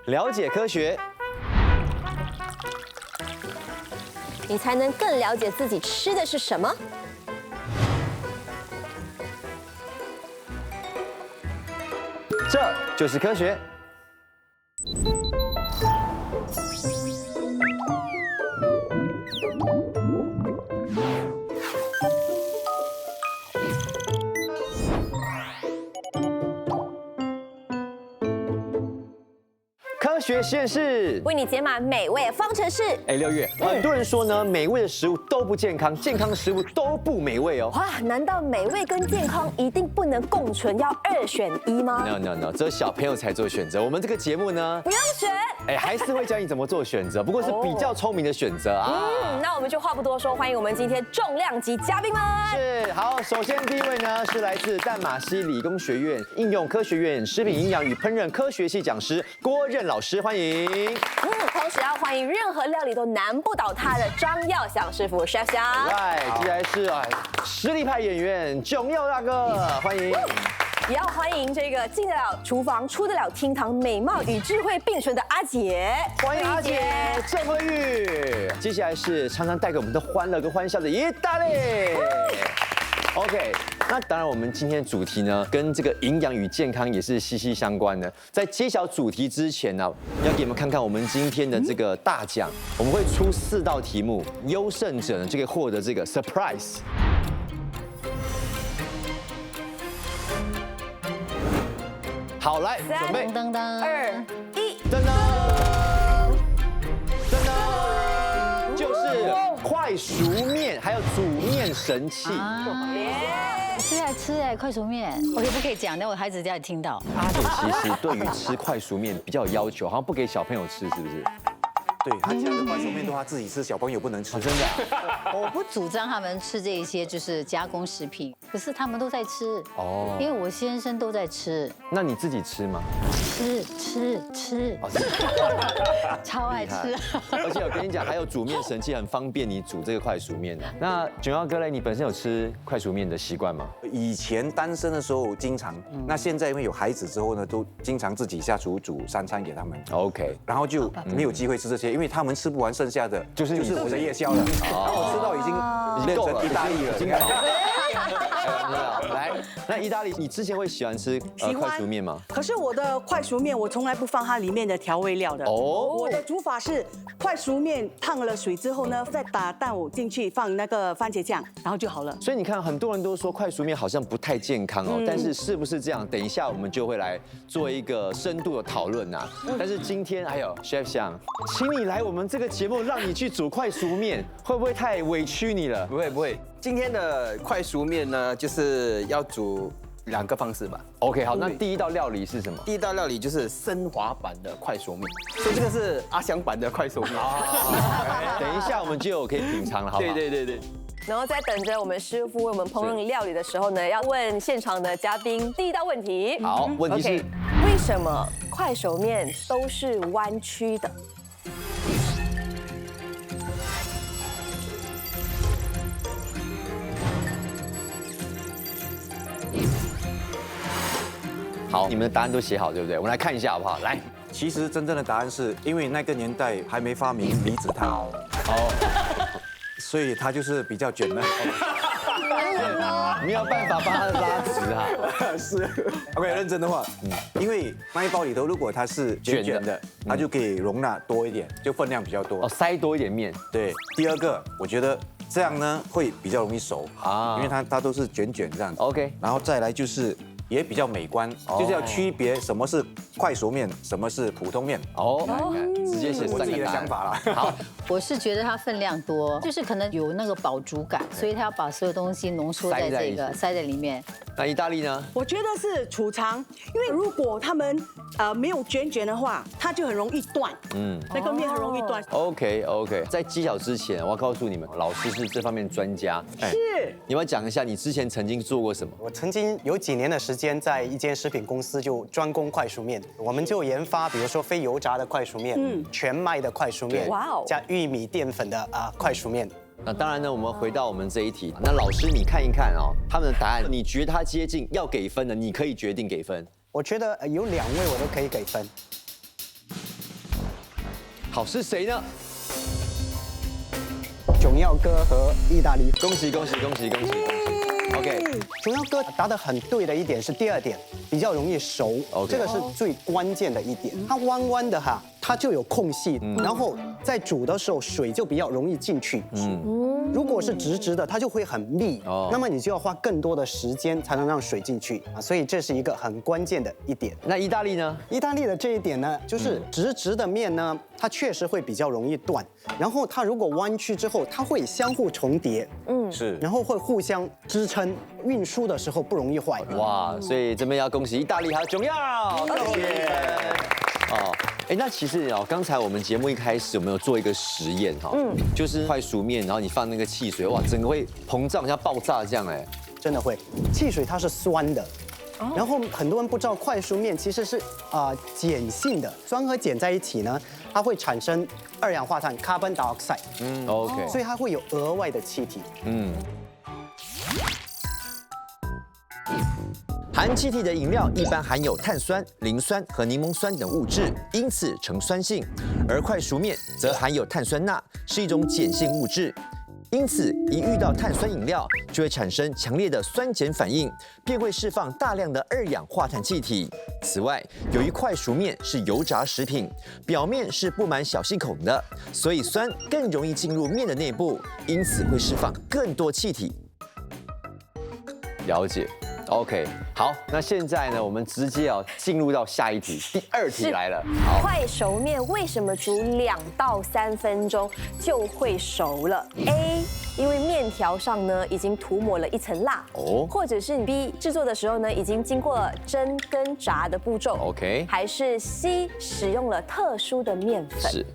了解科学，你才能更了解自己吃的是什么。这就是科学。科学实验室为你解码美味方程式。6月，很多人说呢，美味的食物都不健康，健康的食物都不美味哦。哇，难道美味跟健康一定不能共存，要2选1吗 No， 只有小朋友才做选择。我们这个节目呢，不用选。还是会教你怎么做选择，不过是比较聪明的选择啊。那我们就话不多说，欢迎我们今天重量级嘉宾们。是，好，首先第一位呢是来自淡马锡理工学院应用科学院食品营养与烹饪科学系讲师郭任老师，欢迎。同时要欢迎任何料理都难不倒他的张耀祥师傅 Chef 祥。接下来是实力派演员囧佑大哥，欢迎。也要欢迎这个进得了厨房、出得了厅堂、美貌与智慧并存的阿姐，欢迎阿姐郑慧玉。接下来是常常带给我们的欢乐跟欢笑的意大利。OK， 那当然，我们今天的主题呢，跟这个营养与健康也是息息相关的。在揭晓主题之前呢，要给你们看看我们今天的这个大奖，我们会出4道题目，优胜者呢就可以获得这个 surprise。好，来，准备，2、噔噔1，噔噔噔噔，就是快熟面，还有煮面神器。吃来吃哎，快熟面，我可不可以讲？等我孩子家里听到。阿姐其实对于吃快熟面比较有要求，好像不给小朋友吃，是不是？对他家的快熟面都他自己吃，小朋友不能吃。真的？我不主张他们吃这一些就是加工食品，可是他们都在吃哦，因为我先生都在吃，那你自己吃吗？吃，超爱吃。而且我跟你讲，还有煮面神器，很方便你煮这个快熟面的。那囧耀哥嘞，你本身有吃快熟面的习惯吗？以前单身的时候经常，那现在因为有孩子之后呢，都经常自己下厨煮3餐给他们。 OK， 然后就没有机会吃这些，因为他们吃不完，剩下的就是我的夜宵了。然后我吃到已经够了，意大利了，已经饱。来，那意大利，你之前会喜欢吃快熟面吗？可是我的快熟面，我从来不放它里面的调味料的。哦，我的煮法是快熟面烫了水之后呢，再打蛋糊进去，放那个番茄酱，然后就好了。所以你看，很多人都说快熟面好像不太健康哦，但是是不是这样？等一下我们就会来做一个深度的讨论呐。但是今天还有 Chef 祥，请你来我们这个节目，让你去煮快熟面，会不会太委屈你了？不会，今天的快熟面呢，就是要煮2个方式吧。OK， 好，那第一道料理是什么？第一道料理就是升华版的快熟面，所以这个是阿香版的快熟面。等一下我们就有可以品尝了，好不好？对。然后在等着我们师傅为我们烹饪料理的时候呢，要问现场的嘉宾第一道问题。好，问题是 OK， 为什么快熟面都是弯曲的？好，你们的答案都写好，对不对？我们来看一下好不好？来，其实真正的答案是因为那个年代还没发明离子烫，所以它就是比较卷的。没有办法帮他拉直啊。是 ，OK， 认真的话，因为那一包里头如果它是卷的，它就可以容纳多一点，就分量比较多。哦，塞多一点面。对，第二个我觉得这样呢会比较容易熟啊因为它都是卷这样子。 OK， 然后再来就是也比较美观，就是要区别什么是快熟面，什么是普通面。哦，直接写我自己的想法啦。好，我是觉得它分量多，就是可能有那个饱足感，所以它要把所有东西浓缩在这个塞在里面。那意大利呢？我觉得是储藏，因为如果他们没有卷的话，它就很容易断。那个面很容易断。OK， 在揭晓之前，我要告诉你们，老师是这方面专家。是。你要讲一下你之前曾经做过什么？我曾经有几年的时间在一间食品公司就专攻快熟面，我们就研发，比如说非油炸的快熟面，全麦的快熟面，哇哦，加玉米淀粉的快熟面。那当然呢，我们回到我们这一题，那老师你看一看哦，他们的答案，你觉得他接近要给分的，你可以决定给分。我觉得有2位我都可以给分。好，是谁呢？囧耀哥和意大利。恭喜恭喜恭喜恭喜恭喜 ！OK， 囧耀哥答得很对的一点是第二点，比较容易熟。 OK 这个是最关键的一点。它弯弯的哈，它就有空隙，然后在煮的时候水就比较容易进去。如果是直直的，它就会很密，那么你就要花更多的时间才能让水进去啊，所以这是一个很关键的一点。那意大利呢？意大利的这一点呢，就是直直的面呢，它确实会比较容易断，然后它如果弯曲之后，它会相互重叠，是。然后会互相支撑，运输的时候不容易坏。哇，所以这边要恭喜意大利还有囧耀，谢谢。哦，哎，那其实哦，刚才我们节目一开始有没有做一个实验哈？就是快熟面，然后你放那个汽水，哇，整个会膨胀，像爆炸这样哎。真的会，汽水它是酸的。然后很多人不知道快熟面其实是碱性的，酸和碱在一起呢，它会产生二氧化碳 （carbon dioxide）， OK， 所以它会有额外的气体。含气体的饮料一般含有碳酸、磷酸和柠檬酸等物质，因此呈酸性；而快熟面则含有碳酸钠，是一种碱性物质。因此，一遇到碳酸饮料，就会产生强烈的酸碱反应，便会释放大量的二氧化碳气体。此外，由于快熟面是油炸食品，表面是布满小细孔的，所以酸更容易进入面的内部，因此会释放更多气体。了解。OK， 好，那现在呢，我们直接进入到下一题，第二题来了。好，快熟面为什么煮2到3分钟就会熟了 ？A， 因为面条上呢已经涂抹了一层蜡，或者是 B， 制作的时候呢已经经过了蒸跟炸的步骤 OK 还是 C， 使用了特殊的面粉？是，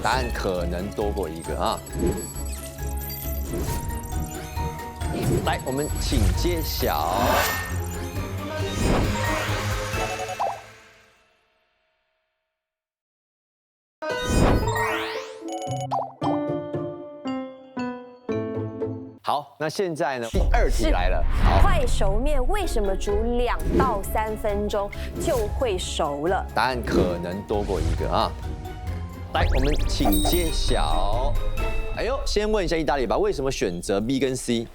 答案可能多过一个啊。来，我们请揭晓。好，那现在呢？第二题来了。好，快熟面为什么煮2到3分钟就会熟了？答案可能多过一个啊。来，我们请揭晓。哎呦，先问一下意大利吧，为什么选择 B 跟 C？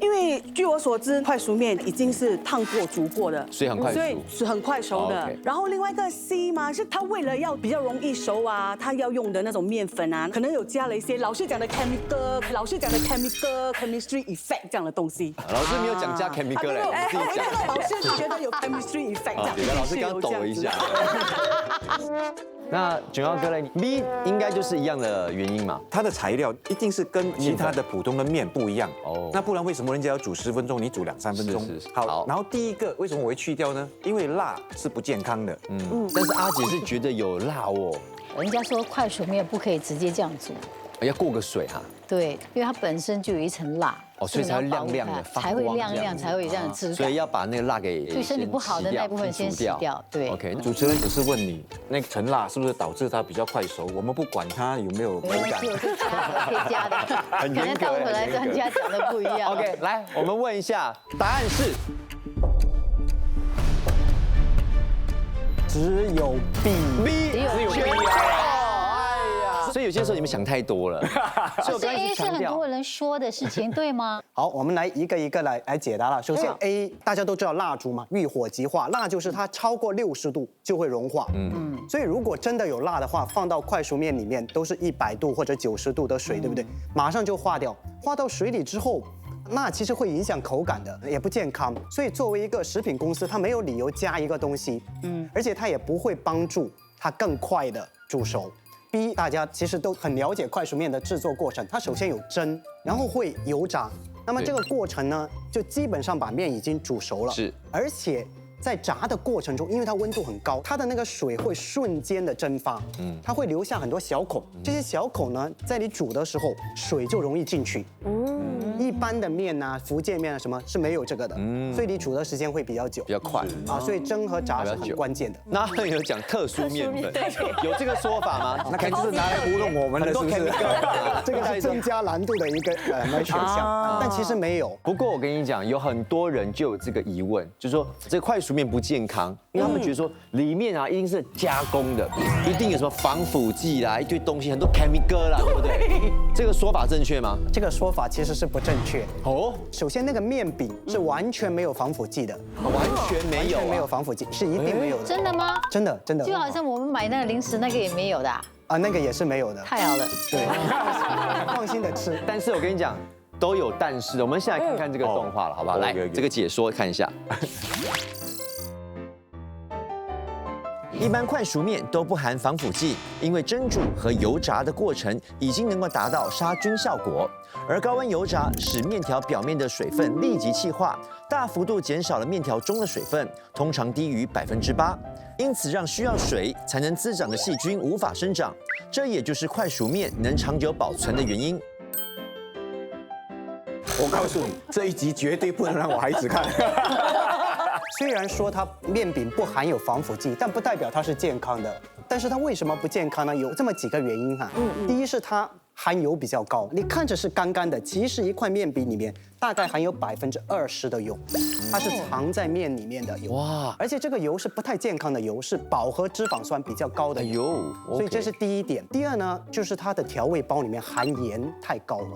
因为据我所知，快熟面已经是烫过、煮过的，所以很快熟，所以是很快熟的。 OK 然后另外一个 C 嘛，是它为了要比较容易熟啊，它要用的那种面粉啊，可能有加了一些老师讲的 chemical、chemistry effect 这样的东西。老师没有讲加 chemical 嘞，你自己讲。老师就觉得有 chemistry effect 这样。对，老师刚刚抖了一下。那囧耀哥嘞 ，B 应该就是一样的原因嘛？它的材料一定是跟其他的普通的面不一样哦那不然为什么人家要煮10分钟，你煮2、3分钟？是好，然后第一个为什么我会去掉呢？因为辣是不健康的。但是阿姐是觉得有辣哦，人家说快熟面不可以直接这样煮，要过个水哈。对，因为它本身就有一层蜡，所以才会亮亮的，才会亮亮，才会有这样的质感。所以要把那个蜡给对身体不好的那部分先洗掉。对 ，OK。主持人只是问你，那层辣是不是导致它比较快熟？我们不管它有没有口感。可以加的，可能到回来专家讲的不一样。 OK， 来，我们问一下，答案是只有 B。只有 B。所以有些时候你们想太多了。所以我这刚才 A 是很强调多人说的事情，对吗？好，我们来一个一个来解答了。首先 A， 大家都知道蜡烛嘛，遇火即化，蜡就是它超过60度就会融化。所以如果真的有蜡的话，放到快熟面里面都是100度或者90度的水，对不对？马上就化掉，化到水里之后。那其实会影响口感的，也不健康。所以作为一个食品公司，它没有理由加一个东西，而且它也不会帮助它更快的煮熟。B， 大家其实都很了解快熟面的制作过程，它首先有蒸，然后会油炸。那么这个过程呢，就基本上把面已经煮熟了。是，而且在炸的过程中，因为它温度很高，它的那个水会瞬间的蒸发，它会留下很多小孔。这些小孔呢，在你煮的时候，水就容易进去。一般的面啊，福建面啊什么是没有这个的，所以你煮的时间会比较久，比较快。啊，所以蒸和炸是很关键的。那有讲特殊面粉，有这个说法吗？那肯定是拿来糊弄我们的，是不是？这个是增加难度的一个选项，但其实没有。不过我跟你讲，有很多人就有这个疑问，就是说这个快熟面不健康，因为他们觉得说里面啊一定是加工的，一定有什么防腐剂啦，一堆东西，很多 chemical 啦，对不对？这个说法正确吗？这个说法其实是不正确。哦，首先那个面饼是完全没有防腐剂的，完全没有，没有防腐剂，是一定没有的。真的吗？真的真的。就好像我们买那个零食那个也没有的。啊，那个也是没有的。太好了，对，放心的吃。但是我跟你讲，都有但是。我们现在看看这个动画了，好不好？来，这个解说看一下。一般快熟面都不含防腐剂，因为蒸煮和油炸的过程已经能够达到杀菌效果，而高温油炸使面条表面的水分立即气化，大幅度减少了面条中的水分，通常低于8%，因此让需要水才能滋长的细菌无法生长，这也就是快熟面能长久保存的原因。我告诉你，这一集绝对不能让我孩子看。虽然说它面饼不含有防腐剂，但不代表它是健康的。但是它为什么不健康呢？有这么几个原因哈。第一是它含油比较高，你看着是干干的，其实一块面饼里面大概含有20%的油，它是藏在面里面的油。哇！而且这个油是不太健康的油，是饱和脂肪酸比较高的油。所以这是第一点。第二呢，就是它的调味包里面含盐太高了。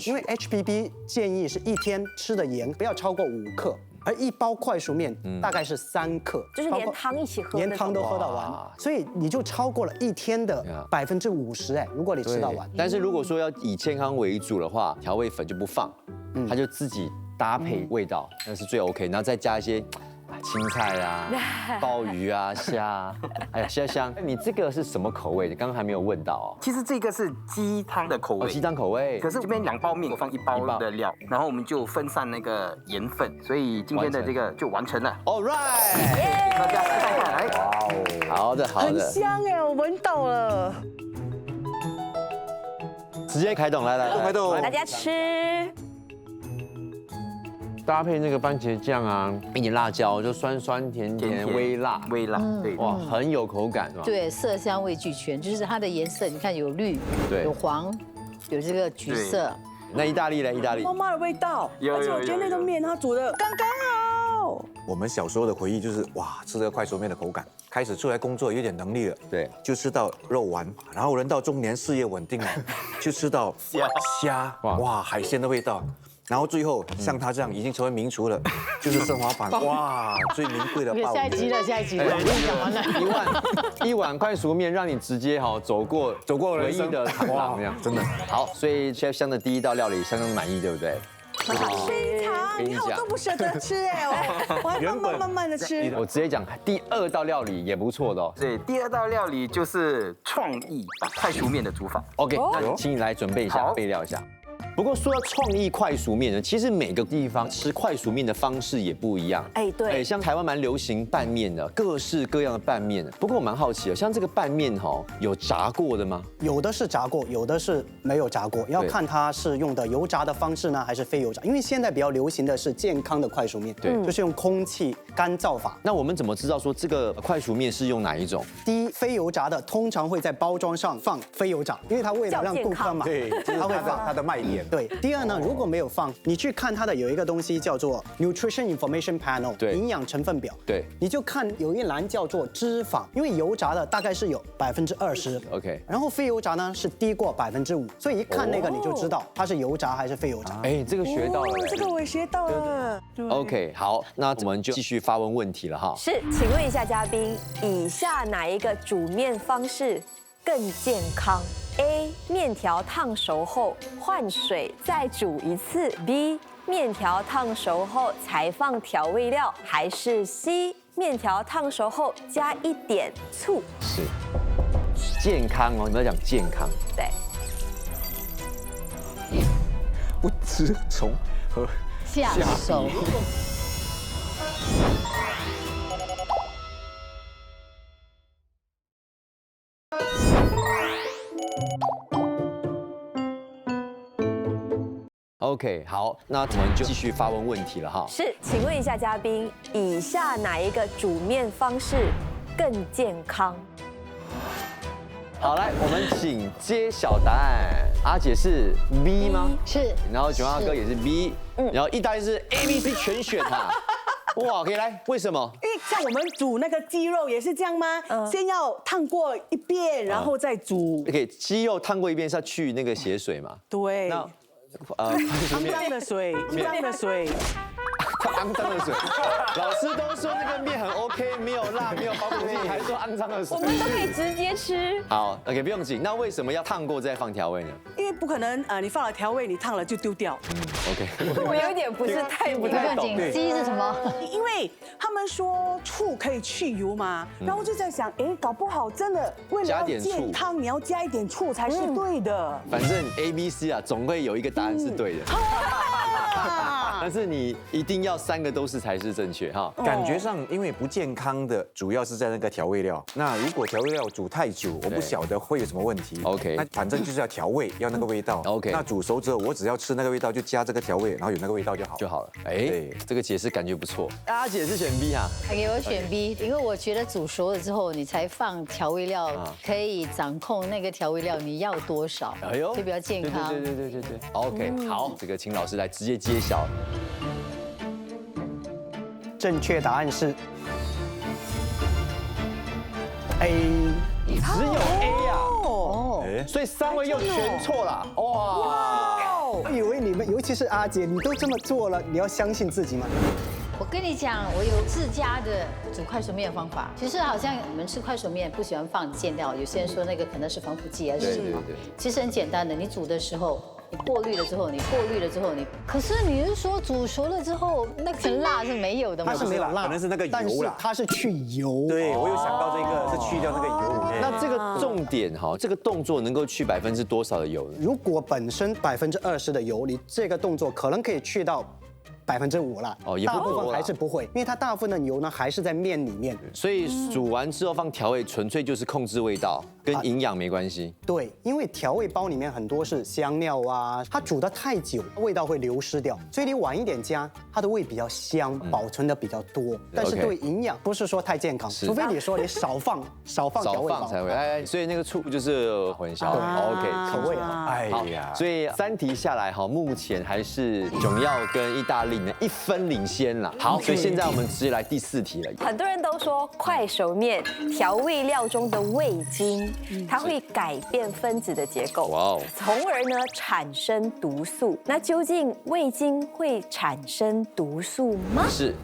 因为 HPB 建议是一天吃的盐不要超过5克。而一包快熟面大概是3克，就是连汤一起喝，连汤都喝到完，所以你就超过了一天的50%哎，如果你吃到完。但是如果说要以健康为主的话，调味粉就不放，它就自己搭配味道，那是最 OK，然后再加一些青菜啊、鲍鱼啊、虾，哎呀，香。你这个是什么口味的？刚刚还没有问到哦。其实这个是鸡汤的口味，鸡汤口味。可是这边2包面，我放1包的料，然后我们就分散那个盐分，所以今天的这个就完成了。All right， 大家试看看，来。哇哦，好的好很的。香哎，我闻到了。直接开动，来，开动，大家吃。搭配那个番茄酱啊，一点辣椒，就酸酸甜甜，微辣，对，哇，很有口感是吧？对，色香味俱全，就是它的颜色，你看有绿，对，有黄，有这个橘色。那意大利呢？意大利妈妈的味道，而且我觉得那个面它煮的刚刚好。我们小时候的回忆就是哇，吃这个快熟面的口感。开始出来工作有点能力了，对，就吃到肉丸，然后人到中年事业稳定了，就吃到虾，哇，海鲜的味道。然后最后像他这样已经成为名厨了，就是升华版，哇，最名贵的鲍鱼。下一集了，讲完了。一碗快熟面，让你直接走过回忆的长廊，这样真的好。所以 Chef 香的第1道料理相当满意，对不对？非常，你看我都不舍得吃哎，我还慢慢的吃。我直接讲第2道料理也不错的哦。对，第2道料理就是创意快熟面的煮法。 OK， 那请你来准备一下，备料一下。不过说到创意快熟面呢，其实每个地方吃快熟面的方式也不一样。哎，对，像台湾蛮流行拌面的，各式各样的拌面。不过我蛮好奇的，像这个拌面有炸过的吗？有的是炸过，有的是没有炸过，要看它是用的油炸的方式呢，还是非油炸。因为现在比较流行的是健康的快熟面，对，就是用空气干燥法。那我们怎么知道说这个快熟面是用哪一种？第一，非油炸的通常会在包装上放非油炸，因为它为了让顾客嘛，对，它会放它的卖点。对，第二呢，如果没有放，你去看它的有一个东西叫做 Nutrition Information Panel， 对，营养成分表，对，你就看有一栏叫做脂肪，因为油炸的大概是有20%，OK， 然后非油炸呢是低过5%，所以一看那个你就知道它是油炸还是非油炸。哎，这个学到了，这个我也学到了。OK， 好，那我们就继续发问问题了哈。是，请问一下嘉宾，以下哪一个煮面方式更健康 ？A. 面条烫熟后换水再煮1次 ；B. 面条烫熟后才放调味料，还是 C. 面条烫熟后加一点醋？是健康哦，你们要讲健康。对，不知从何下手。OK， 好，那我们就继续发问问题了哈。是，请问一下嘉宾，以下哪一个煮面方式更健康？好，来，我们请揭晓答案。阿姐是 B 吗？是，然后囧大哥也是 B，然后意大利是 A、B、C 全选哈。哇，可以来，为什么？因为像我们煮那个鸡肉也是这样吗？先要烫过一遍，然后再煮。 OK， 鸡肉烫过一遍是要去那个血水嘛？对，那肮脏的水，肮脏的水。肮脏的水，老师都说那个面很 OK， 没有辣，没有包谷剂，还说肮脏的水。我们都可以直接吃。好 ，OK， 不用紧。那为什么要烫过再放调味呢？因为不可能你放了调味，你烫了就丢掉。 OK， 我有点不是太不要紧，鸡是什么？因为他们说醋可以去油嘛，然后我就在想，哎，搞不好真的为了要健康，你要加一点醋才是对的。反正 A、B、C 啊，总会有一个答案是对的。但是你一定要3个都是才是正确哈。感觉上，因为不健康的主要是在那个调味料。那如果调味料煮太久，我不晓得会有什么问题。OK， 那反正就是要调味，要那个味道。OK， 那煮熟之后，我只要吃那个味道，就加这个调味，然后有那个味道就好了。哎，这个解释感觉不错。阿姐是选 B 哈，给我选 B， 因为我觉得煮熟了之后，你才放调味料，可以掌控那个调味料你要多少，哎呦，就比较健康。对。OK， 好，这个请老师来直接揭晓。正确答案是 A。只有 A 呀，哦，所以3位又全错了。哇！我以为你们，尤其是阿姐，你都这么做了，你要相信自己吗？我跟你讲，我有自家的煮快熟面的方法。其实好像我们吃快熟面不喜欢放馅料，有些人说那个可能是防腐剂还是什么。其实很简单的，你煮的时候。你过滤了之后，可是你是说煮熟了之后，那层辣是没有的吗？它是没有辣，可能是那个油啦。但是它是去油。对，我有想到这个是去掉那个油。那这个重点哈，这个动作能够去%多少的油呢？如果本身20%的油，你这个动作可能可以去到5%啦。哦，也不大部分多啦还是不会，因为它大部分的油呢还是在面里面。所以煮完之后放调味，纯粹就是控制味道，跟营养没关系。对，因为调味包里面很多是香料啊，它煮得太久，味道会流失掉，所以你晚一点加，它的味比较香，保存的比比较多。但是对营养不是说太健康，除非你说你少放调味包才会。哎，所以那个醋就是混淆。OK，口味啊。哎呀，所以3题下来哈，目前还是囧耀跟意大利呢1分领先啦。好，所以现在我们直接来第4题了。很多人都说快熟面调味料中的味精，它会改变分子的结构，哇哦，从而呢产生毒素。那究竟味精会产生毒素吗？是，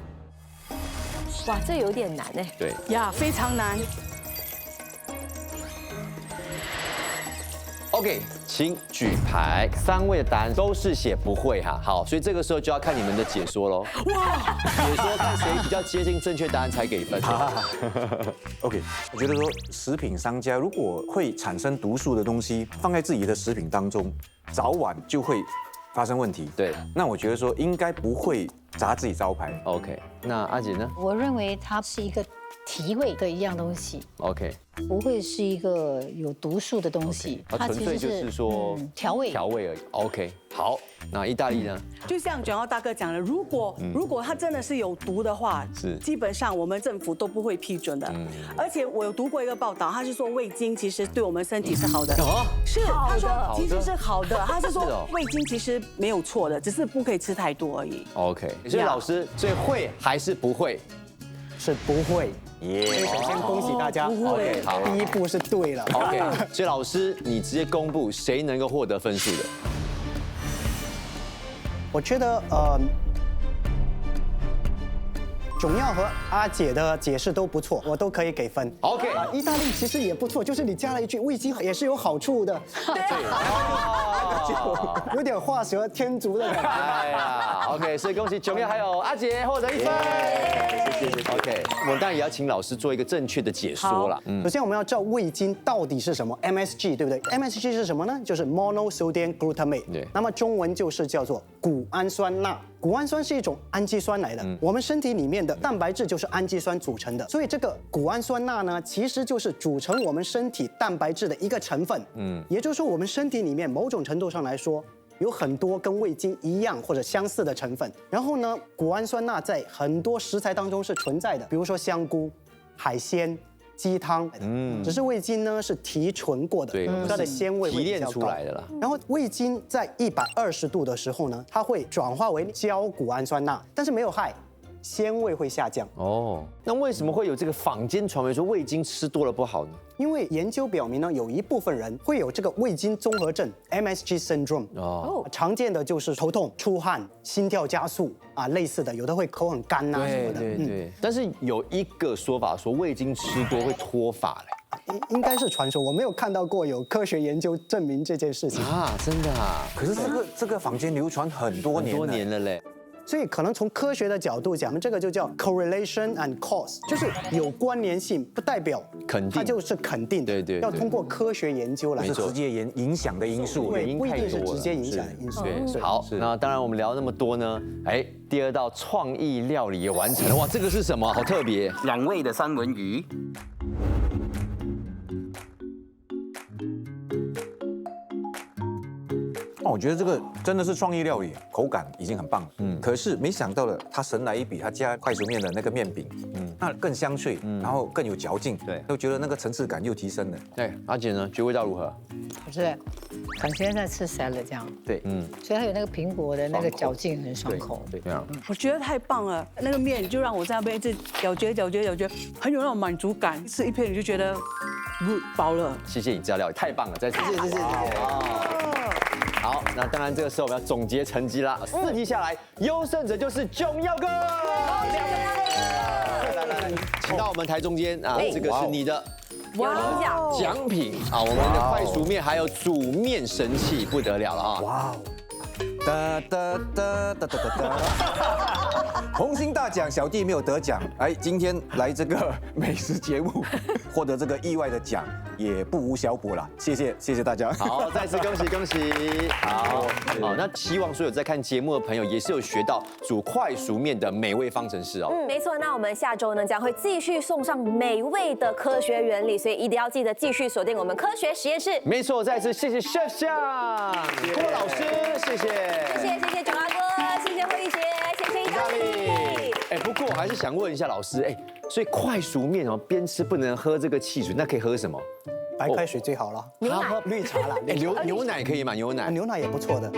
哇，这有点难哎。对。呀，非常难。 OK， 请举牌，3位的答案都是写不会哈。好，所以这个时候就要看你们的解说喽。哇，解说看谁比较接近正确答案才给分。OK， 我觉得说食品商家如果会产生毒素的东西放在自己的食品当中，早晚就会发生问题。对，那我觉得说应该不会砸自己招牌。 OK， 那阿姐呢我认为它是一个提味的一样东西。 ？OK， 不会是一个有毒素的东西，它纯粹就是说调味而已。OK， 好，那意大利呢？就像囧耀大哥讲的，如果它真的是有毒的话，是基本上我们政府都不会批准的。而且我有读过一个报道，他是说味精其实对我们身体是好的。是，他说其实是好的，他是说味精其实没有错的，只是不可以吃太多而已。 OK， 所以老师，所以会还是不会？是不会。所以首先恭喜大家，不会。好，第一步是对了。 OK， 所以老师你直接公布谁能够获得分数的？我觉得囧耀和阿姐的解释都不错，我都可以给分。 OK， 意大利其实也不错，就是你加了一句味精也是有好处的，有点画蛇添足的感觉。哎呀 ，OK， 所以恭喜囧耀还有阿姐获得1分。谢谢。OK， 我们当然也要请老师做一个正确的解说啦。首先我们要知道味精到底是什么 ，MSG 对不对 ？MSG 是什么呢？就是 monosodium glutamate， 对，那么中文就是叫做谷氨酸钠。谷氨酸是一种氨基酸来的，我们身体里面的蛋白质就是氨基酸组成的，所以这个谷氨酸钠呢，其实就是组成我们身体蛋白质的一个成分。也就是说我们身体里面某种程度上来说，有很多跟味精一样或者相似的成分。然后呢，谷氨酸钠在很多食材当中是存在的，比如说香菇、海鲜、鸡汤。只是味精呢是提纯过的，它的鲜味会比较高提炼出来的啦。然后味精在120度的时候呢，它会转化为焦谷氨酸钠，但是没有害。鲜味会下降哦，那为什么会有这个坊间传闻说味精吃多了不好呢？因为研究表明呢，有一部分人会有这个味精综合症 （MSG syndrome）。常见的就是头痛、出汗、心跳加速啊，类似的，有的会口很干呐什么的。对。但是有一个说法说味精吃多会脱发嘞。应该是传说，我没有看到过有科学研究证明这件事情啊，真的啊？可是这个坊间流传很多年了嘞。所以可能从科学的角度讲，这个就叫 correlation and cause， 就是有关联性，不代表肯定，它就是肯定的。对，要通过科学研究来，是直接影响的因素，对，不一定是直接影响的因素。好，那当然我们聊那么多呢，第二道创意料理也完成了，哇，这个是什么？好特别，2味的三文鱼。我觉得这个真的是创意料理，口感已经很棒。可是没想到了，他神来一笔，他加快熟面的那个面饼，那更香脆，然后更有嚼劲，对，又觉得那个层次感又提升了。对，阿姐呢，觉得味道如何？好吃，感觉在吃 salad 这样。对，所以它有那个苹果的那个嚼劲，很爽口。对啊，我觉得太棒了，那个面就让我在那边一直嚼嚼，很有那种满足感，吃一片你就觉得饱了。谢谢你这道料理，太棒了，再次谢谢。好，那当然这个时候我们要总结成绩啦。4题下来，优胜者就是囧耀哥。来，请到我们台中间啊，这个是你的奖品啊，我们的快熟面还有煮面神器，不得了了啊！哇红星大奖，小弟没有得奖，今天来这个美食节目，获得这个意外的奖，也不无小补啦。谢谢大家。好，再次恭喜。好，那希望所有在看节目的朋友也是有学到煮快熟面的美味方程式哦。没错。那我们下周呢将会继续送上美味的科学原理，所以一定要记得继续锁定我们科学实验室。没错，再次谢谢 Chef 夏郭老师，谢谢囧阿哥，谢谢慧姐，谢谢意大利。不过我还是想问一下老师，所以快熟面哦，边吃不能喝这个汽水，那可以喝什么？白开水最好了。牛奶、绿茶啦。牛奶可以吗？牛奶也不错的。